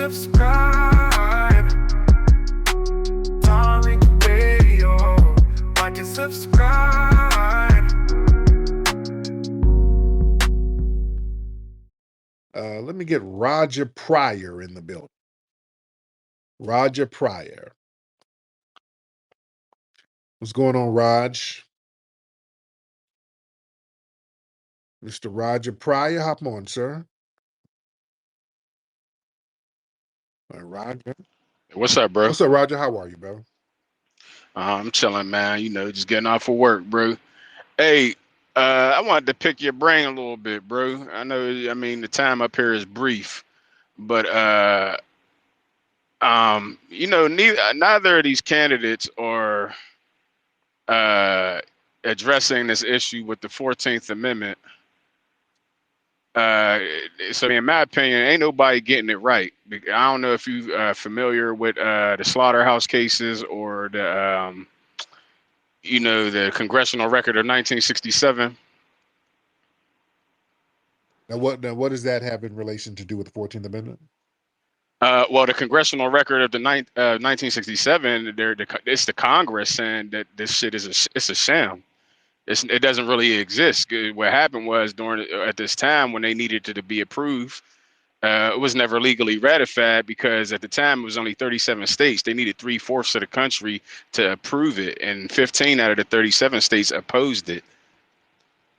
subscribe. Tariq Radio. Like and subscribe. Let me get Roger Pryor in the building. Roger Pryor. What's going on, Raj? Mr. Roger Pryor, hop on, sir. All right, Roger. What's up, bro? What's up, Roger? How are you, bro? I'm chilling, man. You know, just getting off of work, bro. Hey, I wanted to pick your brain a little bit, bro. I know, I mean, the time up here is brief, but you know, neither of these candidates are addressing this issue with the 14th Amendment. So in my opinion, ain't nobody getting it right. I don't know if you familiar with the slaughterhouse cases or the you know, the congressional record of 1967. Now, what does that have in relation to do with the 14th Amendment? Well, the congressional record of the 1967, it's the Congress saying that this shit is it's a sham. It doesn't really exist. What happened was at this time when they needed it to be approved, it was never legally ratified because at the time it was only 37 states. They needed 3/4 of the country to approve it, and 15 out of the 37 states opposed it.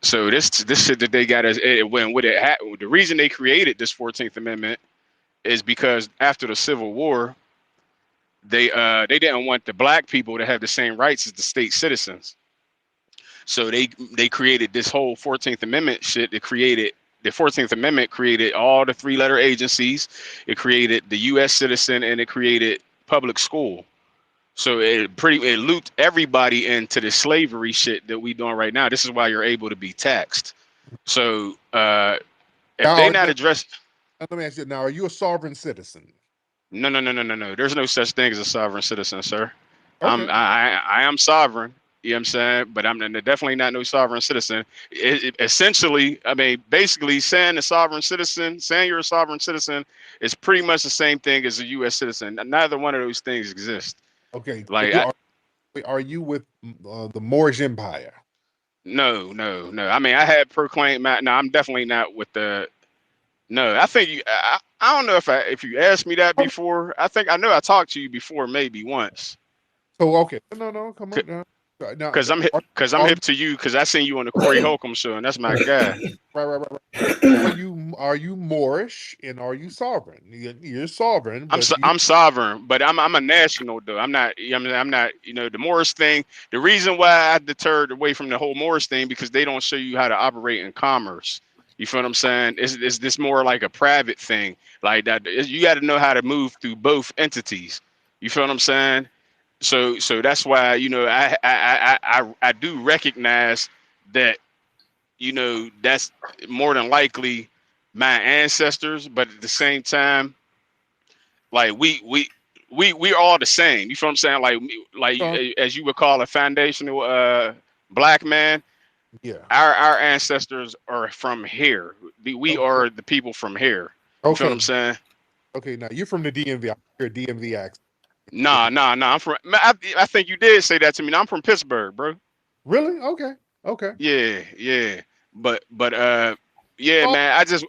So this shit that they got the reason they created this 14th Amendment is because after the Civil War, they didn't want the black people to have the same rights as the state citizens. So they created this whole 14th Amendment shit. The 14th Amendment created all the 3-letter agencies. It created the U.S. citizen, and it created public school. So it looped everybody into the slavery shit that we doing right now. This is why you're able to be taxed. So if they not addressed, let me ask you now: are you a sovereign citizen? No. There's no such thing as a sovereign citizen, sir. Okay. I am sovereign. You know what I'm saying? But I'm definitely not no sovereign citizen. Essentially, I mean, basically saying you're a sovereign citizen is pretty much the same thing as a U.S. citizen. Neither one of those things exist. Okay. Like, are you with the Moorish Empire? No. I mean, I had proclaimed no, I'm definitely not with the. No, I think I don't know if you asked me that before. I know I talked to you before, maybe once. So okay, no, come on. Because I'm hip to you because I seen you on the Corey Holcomb show, and that's my guy. Right. Are you Moorish and are you sovereign? You're sovereign. But I'm sovereign, but I'm a national though. I'm not. I'm not. You know, the Moorish thing. The reason why I deterred away from the whole Moorish thing because they don't show you how to operate in commerce. You feel what I'm saying? Is this more like a private thing? Like that, you got to know how to move through both entities. You feel what I'm saying? So that's why, you know, I do recognize that, you know, that's more than likely my ancestors, but at the same time, like we all the same. You feel what I'm saying? Like as you would call a foundational black man. Yeah. Our ancestors are from here. We are the people from here. You feel what I'm saying? Okay, now you're from the DMV. I hear DMV accent. Nah. I'm from. I think you did say that to me. I'm from Pittsburgh, bro. Really? Okay. Yeah. But yeah, man. I just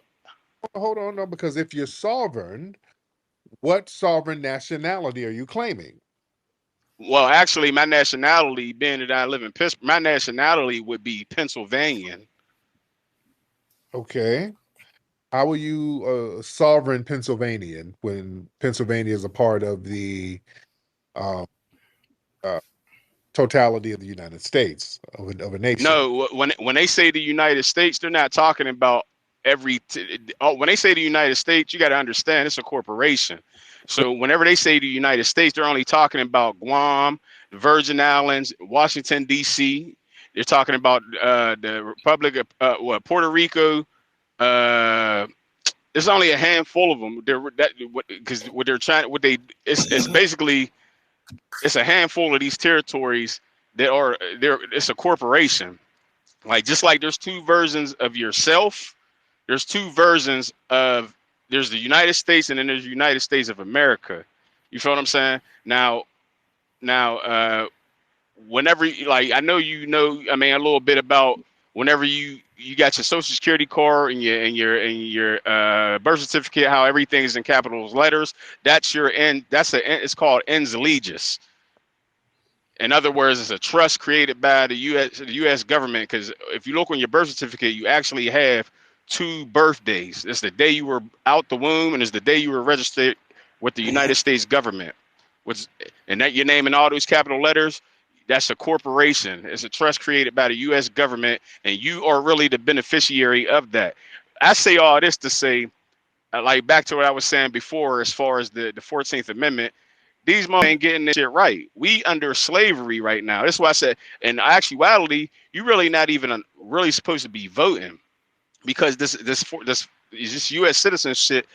hold on, no, because if you're sovereign, what sovereign nationality are you claiming? Well, actually, my nationality, being that I live in Pittsburgh, my nationality would be Pennsylvanian. Okay. How are you a sovereign Pennsylvanian when Pennsylvania is a part of the totality of the United States of a nation? No, when they say the United States, they're not talking about when they say the United States, you got to understand it's a corporation. So whenever they say the United States, they're only talking about Guam, the Virgin Islands, Washington D.C. They're talking about the Republic of Puerto Rico. There's only a handful of them. It's basically it's a handful of these territories that are there. It's a corporation. Like just like there's two versions of yourself, there's two versions of there's the United States, and then there's the United States of America. You feel what I'm saying? Now, whenever like I know I mean a little bit about whenever you got your social security card and your birth certificate, how everything is in capitals letters. That's your end. It's called ens allegiance. In other words, it's a trust created by the U.S. government. Because if you look on your birth certificate, you actually have two birthdays. It's the day you were out the womb, and it's the day you were registered with the United States government. Which, and that your name in all those capital letters, that's a corporation. It's a trust created by the U.S. government, and you are really the beneficiary of that. I say all this to say, like back to what I was saying before, as far as the 14th Amendment, these motherfuckers ain't getting this shit right. We under slavery right now. That's why I said, in actuality, you really not even really supposed to be voting, because this U.S. citizenship,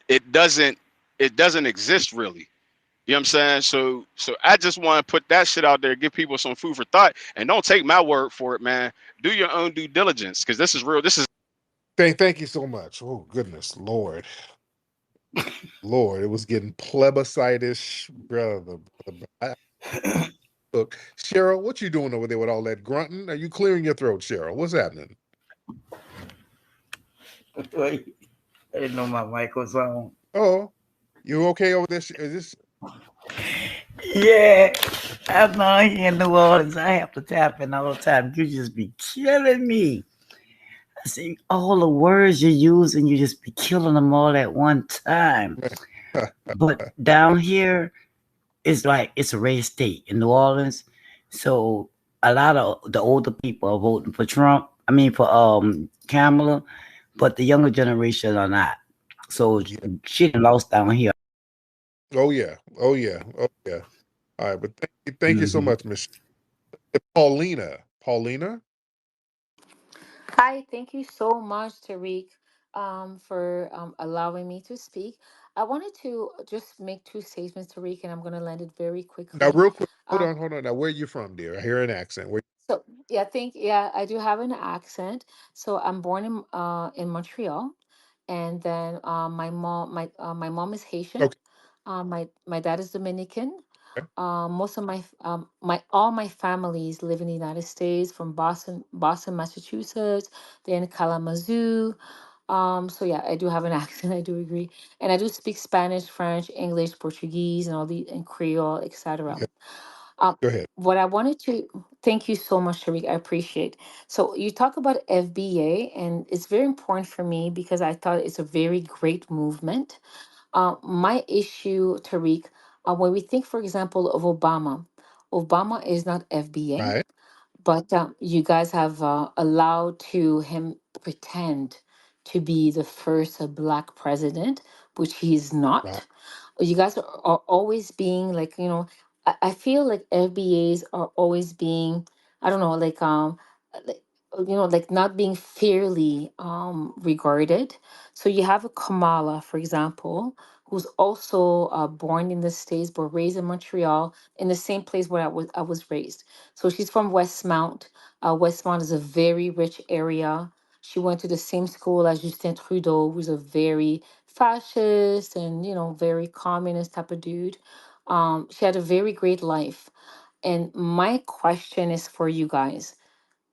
it doesn't exist really. You know what I'm saying? So I just want to put that shit out there, give people some food for thought, and don't take my word for it, man. Do your own due diligence, because this is real. This is Thank you so much. Oh goodness, Lord, it was getting plebiscite-ish, brother. Look, Cheryl, what you doing over there with all that grunting? Are you clearing your throat, Cheryl? What's happening? Wait, I didn't know my mic was on. Oh, you okay over there? Is this? Yeah, I'm not here in New Orleans. I have to tap in all the time. You just be killing me. I see all the words you use, and you just be killing them all at one time. But down here, it's like it's a red state in New Orleans, so a lot of the older people are voting for Trump. I mean for Kamala, but the younger generation are not. So she lost down here. Oh yeah. All right, but thank you so much, Miss Paulina. Paulina. Hi, thank you so much, Tariq, for allowing me to speak. I wanted to just make two statements, Tariq, and I'm going to land it very Now, quickly. real quick, hold Um, on. Now, where are you from, dear? I hear an accent. so yeah, yeah, I do have an accent. So I'm born in Montreal, and then my mom is Haitian. Okay. My dad is Dominican. Okay. Most of my all my families live in the United States, from Boston, Massachusetts, then Kalamazoo. So yeah, I do have an accent. I do agree, and I do speak Spanish, French, English, Portuguese, and all the and Creole, etc. Yeah. Um, Go ahead. what I wanted to thank you so much, Tariq. I appreciate. So you talk about FBA, and it's very important for me because I thought it's a very great movement. My issue, Tariq, when we think, for example, of Obama, Obama is not FBA, Right. but you guys have allowed to him pretend to be the first black president, which he is Right. not. You guys are always being like, I feel like FBAs are always being, I don't know, like, like not being fairly regarded. So you have a Kamala, for example, who's also born in the States but raised in Montreal, in the same place where I was raised. So she's from Westmount. Westmount is a very rich area. She went to the same school as Justin Trudeau, who's a very fascist and very communist type of dude. She had a very great life. And my question is for you guys,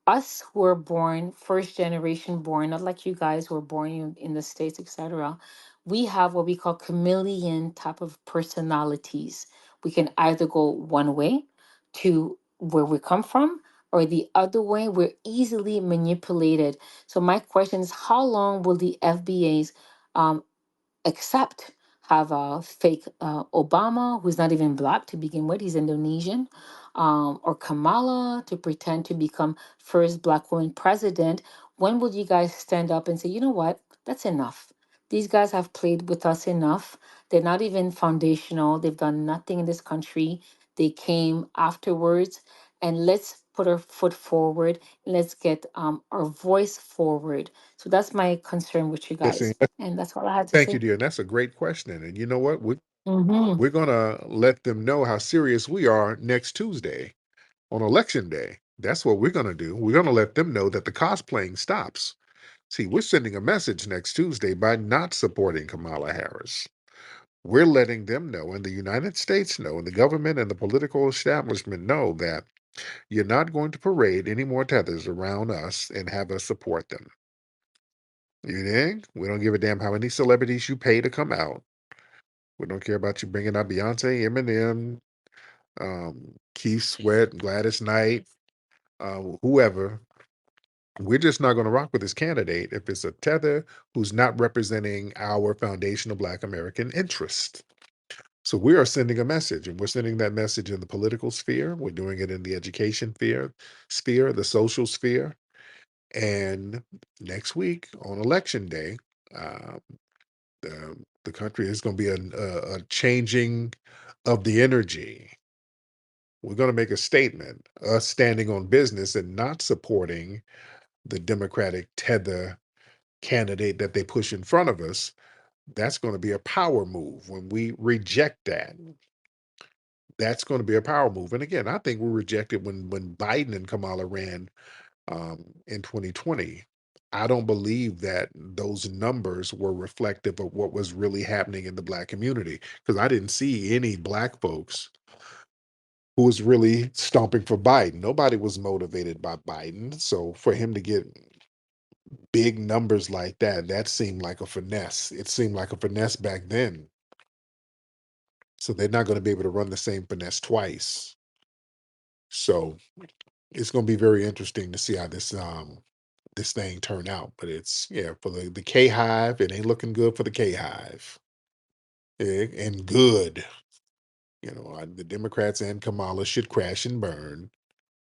us who are born first generation born, not like you guys who are born in the States, etc. We have what we call chameleon type of personalities. We can either go one way to where we come from, or the other way. We're easily manipulated. So my question is, how long will the FBAs except have a fake Obama, who's not even black to begin with, he's Indonesian, or Kamala to pretend to become first black woman president? When will you guys stand up and say, you know what, that's enough? These guys have played with us enough. They're not even foundational. They've done nothing in this country. They came afterwards, and let's put our foot forward and let's get our voice forward. So that's my concern with you Listen, guys. And that's all I had to thank you, say. dear. And that's a great question. And you know what? Mm-hmm. We're gonna let them know how serious we are next Tuesday on election day. That's what we're gonna do. We're gonna let them know that the cosplaying stops. See, we're sending a message next Tuesday by not supporting Kamala Harris. We're letting them know, and the United States know, and the government and the political establishment know that you're not going to parade any more tethers around us and have us support them. You think? We don't give a damn how many celebrities you pay to come out. We don't care about you bringing out Beyonce, Eminem, Keith Sweat, Gladys Knight, whoever. We're just not going to rock with this candidate if it's a tether who's not representing our foundational Black American interest. So we are sending a message, and we're sending that message in the political sphere. We're doing it in the education sphere, the social sphere. And next week on election day, uh, the country is going to be a changing of the energy. We're going to make a statement, us standing on business and not supporting the Democratic tether candidate that they push in front of us. That's going to be a power move. When we reject that, that's going to be a power move. And again, I think we rejected when Biden and Kamala ran in 2020. I don't believe that those numbers were reflective of what was really happening in the Black community, because I didn't see any Black folks who was really stomping for Biden. Nobody was motivated by Biden. So for him to get big numbers like that, that seemed like a finesse. It seemed like a finesse back then. So they're not going to be able to run the same finesse twice. So it's going to be very interesting to see how this thing turn out. But it's, yeah, for the K Hive, it ain't looking good for the K Hive. And good. The Democrats and Kamala should crash and burn.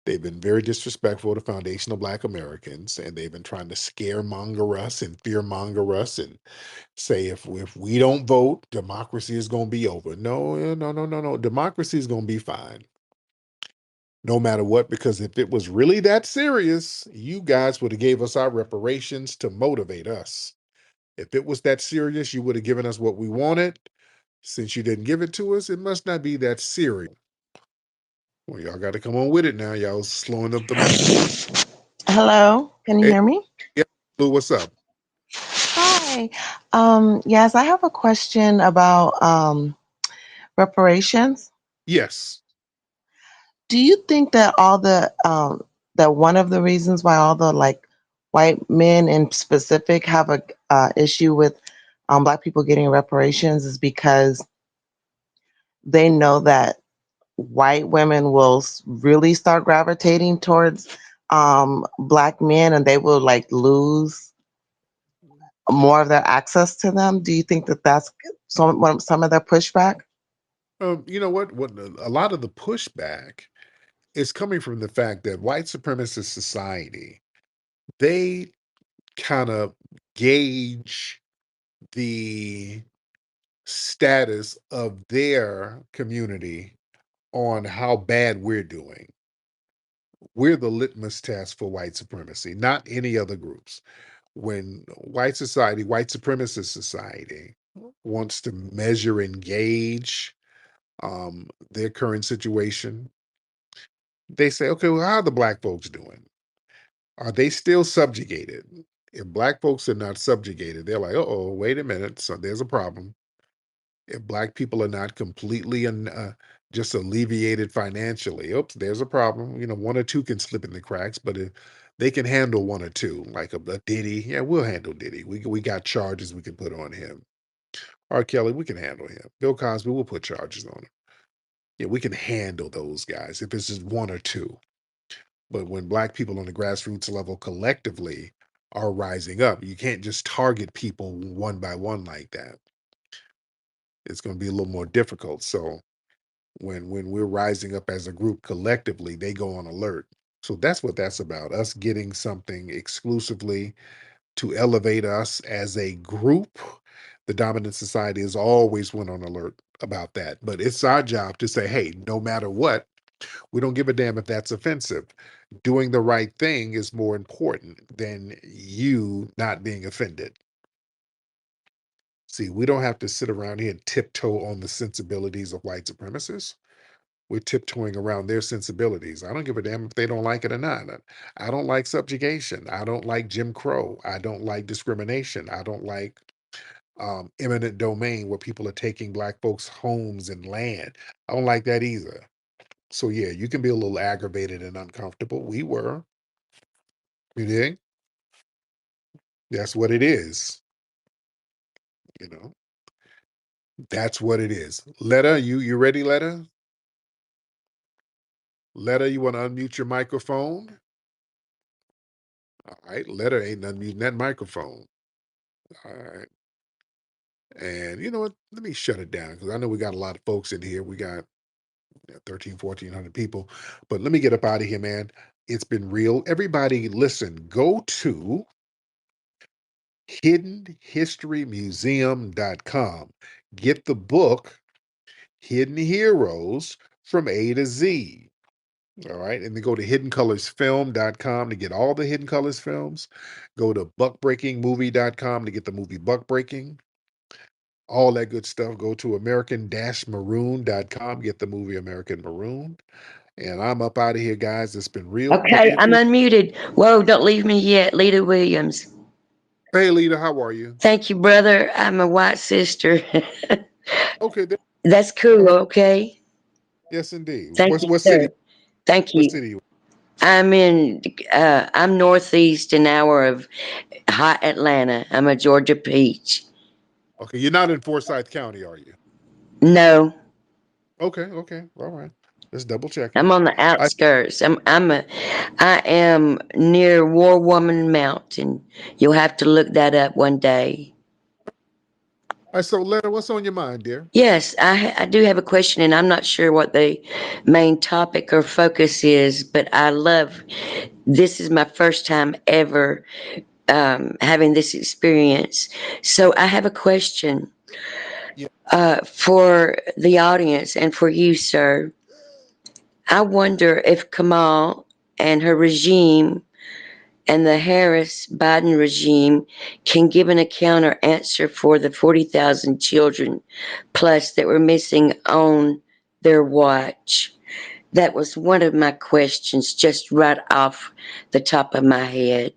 They've been very disrespectful to foundational Black Americans, and they've been trying to scaremonger us and fearmonger us and say if we don't vote, democracy is going to be over. No, no, no, no, no. Democracy is going to be fine, no matter what. Because if it was really that serious, you guys would have gave us our reparations to motivate us. If it was that serious, you would have given us what we wanted. Since you didn't give it to us, it must not be that serious. Well, y'all got to come on with it now. Y'all slowing up the message. Hello, can you Hey, hear me? yeah, Lou, what's up? Hi. Yes, I have a question about reparations. Yes. Do you think that that one of the reasons why all the white men in specific have a issue with Black people getting reparations is because they know that white women will really start gravitating towards Black men, and they will lose more of their access to them? Do you think that that's some of their pushback? You know what? What a lot of the pushback is coming from the fact that white supremacist society, they kind of gauge the status of their community on how bad we're doing. We're the litmus test for white supremacy, not any other groups. When white supremacist society wants to measure and gauge their current situation, they say, okay, well, how are the Black folks doing? Are they still subjugated? If Black folks are not subjugated, they're like, oh, wait a minute. So there's a problem. If Black people are not completely just alleviated financially, oops, there's a problem. One or two can slip in the cracks, but if they can handle one or two, like a Diddy. Yeah, we'll handle Diddy. We got charges we can put on him. R. Kelly, we can handle him. Bill Cosby, we'll put charges on him. Yeah, we can handle those guys if it's just one or two. But when Black people on the grassroots level collectively are rising up, you can't just target people one by one like that. It's going to be a little more difficult. So when we're rising up as a group collectively, they go on alert. So that's what that's about, us getting something exclusively to elevate us as a group. The dominant society has always went on alert about that. But it's our job to say, hey, no matter what, we don't give a damn if that's offensive. Doing the right thing is more important than you not being offended. See, we don't have to sit around here and tiptoe on the sensibilities of white supremacists. we're tiptoeing around their sensibilities. I don't give a damn if they don't like it or not. I don't like subjugation. I don't like Jim Crow. I don't like discrimination. I don't like eminent domain where people are taking black folks' homes and land. I don't like that either. So yeah, you can be a little aggravated and uncomfortable. We were. You dig? That's what it is. You know, that's what it is. Letta, you ready, Letta? Letta, you want to unmute your microphone? All right, Letta ain't unmuting that microphone. All right. And you know what? Let me shut it down because I know we got a lot of folks in here. We got 13, 1,400 people. But let me get up out of here, man. It's been real. Everybody, listen, go to hiddenhistorymuseum.com. Get the book, Hidden Heroes from A to Z. All right. And then go to hiddencolorsfilm.com to get all the Hidden Colors films. Go to buckbreakingmovie.com to get the movie Buckbreaking. All that good stuff. Go to american-maroon.com, get the movie American Maroon. And I'm up out of here, guys. It's been real. Okay, I'm unmuted. Whoa, don't leave me yet. Lita Williams. Hey, Lita, how are you? Thank you, brother. I'm a white sister. Okay. That's cool, okay? Yes, indeed. Thank What you, city? sir. Thank What you. city? I'm northeast an hour of hot Atlanta. I'm a Georgia peach. Okay, you're not in Forsyth County, are you? No, Okay, all right. Just double checking. I'm on the outskirts. I am near War Woman Mountain. You'll have to look that up one day. All right, so Letta, what's on your mind, dear? Yes, I do have a question, and I'm not sure what the main topic or focus is, but this is my first time ever having this experience. So I have a question Yeah. for the audience and for you, sir. I wonder if Kamal and her regime and the Harris Biden regime can give an account or answer for the 40,000 children plus that were missing on their watch. That was one of my questions just right off the top of my head.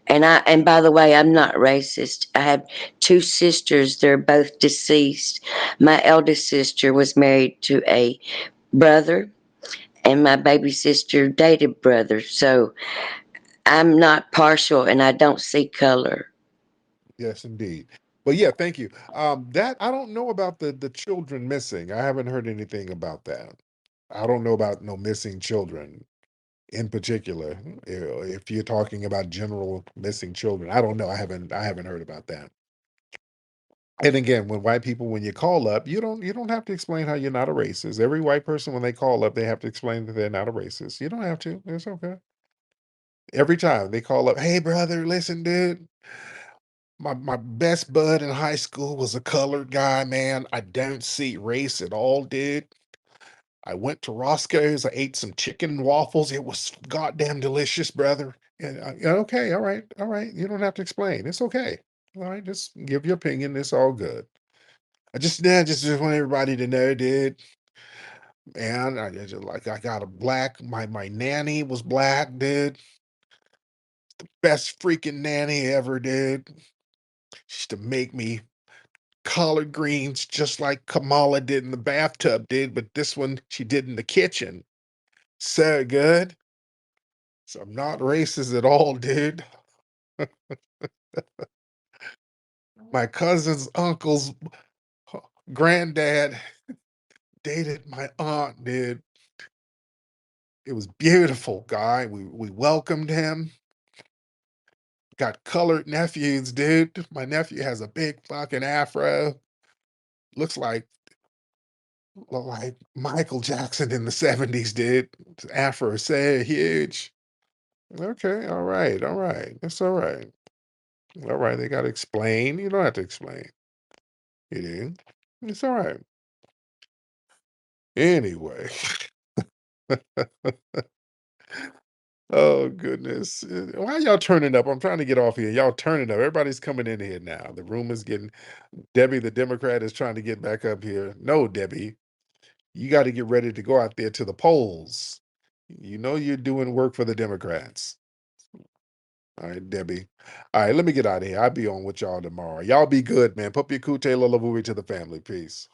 And by the way, I'm not racist. I have two sisters. They're both deceased. My eldest sister was married to a brother, and my baby sister dated brother. So I'm not partial, and I don't see color. Yes, indeed. But yeah, thank you. That I don't know about the children missing. I haven't heard anything about that. I don't know about no missing children in particular. If you're talking about general missing children, I don't know. I haven't heard about that. And again, when you call up, you don't have to explain how you're not a racist. Every white person when they call up, they have to explain that they're not a racist. You don't have to. It's okay. Every time they call up, hey brother, listen, dude. My best bud in high school was a colored guy, man. I don't see race at all, dude. I went to Roscoe's. I ate some chicken waffles. It was goddamn delicious, brother. And yeah, okay, all right, all right. You don't have to explain. It's okay. All right, just give your opinion. It's all good. I just want everybody to know, dude. Man, I got a black. My nanny was black, dude. Best freaking nanny ever, dude. She used to make me collard greens just like Kamala did in the bathtub, dude. But this one she did in the kitchen. So good. So I'm not racist at all, dude. My cousin's uncle's granddad dated my aunt, dude. It was beautiful, guy. We welcomed him. Got colored nephews, dude. My nephew has a big fucking afro. Looks like Michael Jackson in the 70s, dude. His afro is so huge. Okay, all right, all right. That's all right. All right, they gotta explain. You don't have to explain. You do. It's all right. Anyway. Oh goodness. Why y'all turning up? I'm trying to get off here. Y'all turning up. Everybody's coming in here now. The room is getting Debbie the Democrat is trying to get back up here. No, Debbie. You got to get ready to go out there to the polls. You know you're doing work for the Democrats. All right, Debbie. All right, let me get out of here. I'll be on with y'all tomorrow. Y'all be good, man. Put your kute to the family. Peace.